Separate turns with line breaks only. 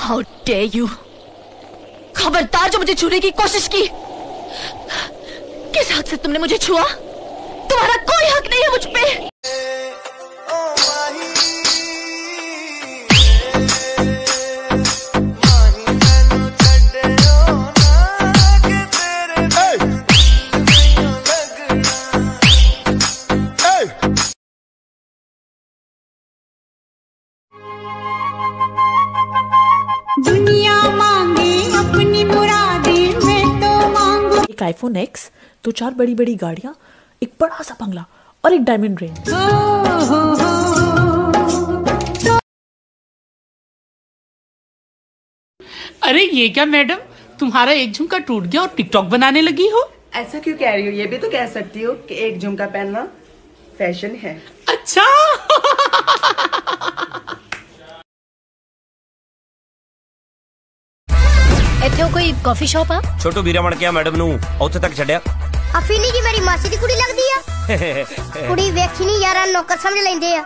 How dare you! खबरदार जो मुझे छूने की कोशिश की। किस हक से तुमने मुझे छुआ? तुम्हारा कोई हक नहीं है मुझ पे।
दुनिया मांगे अपनी मुरादें, मैं तो मांगू
एक iPhone X, 2-4 बड़ी बड़ी गाड़ियां, एक बड़ा सा बंगला और एक डायमंड रिंग।
अरे ये क्या मैडम, तुम्हारा एक झुमका टूट गया और टिकटॉक बनाने लगी हो?
ऐसा क्यों कह रही हो? ये भी तो कह सकती हो कि एक झुमका पहनना फैशन है।
अच्छा
ਇੱਥੇ ਕੋਈ ਕਾਫੀ ਸ਼ਾਪ ਆ?
ਛੋਟੂ ਵੀਰਾ ਬਣ ਕੇ ਮੈਡਮ ਨੂੰ ਉੱਥੇ ਤੱਕ ਛੱਡਿਆ।
ਅਫੀਨੀ ਕੀ ਮੇਰੀ ਮਾਸੀ ਦੀ ਕੁੜੀ ਲੱਗਦੀ ਆ। ਕੁੜੀ ਵੇਖੀ ਨਹੀਂ ਯਾਰਾਂ ਨੌਕਰ ਸਮਝ ਲੈਂਦੇ ਆ।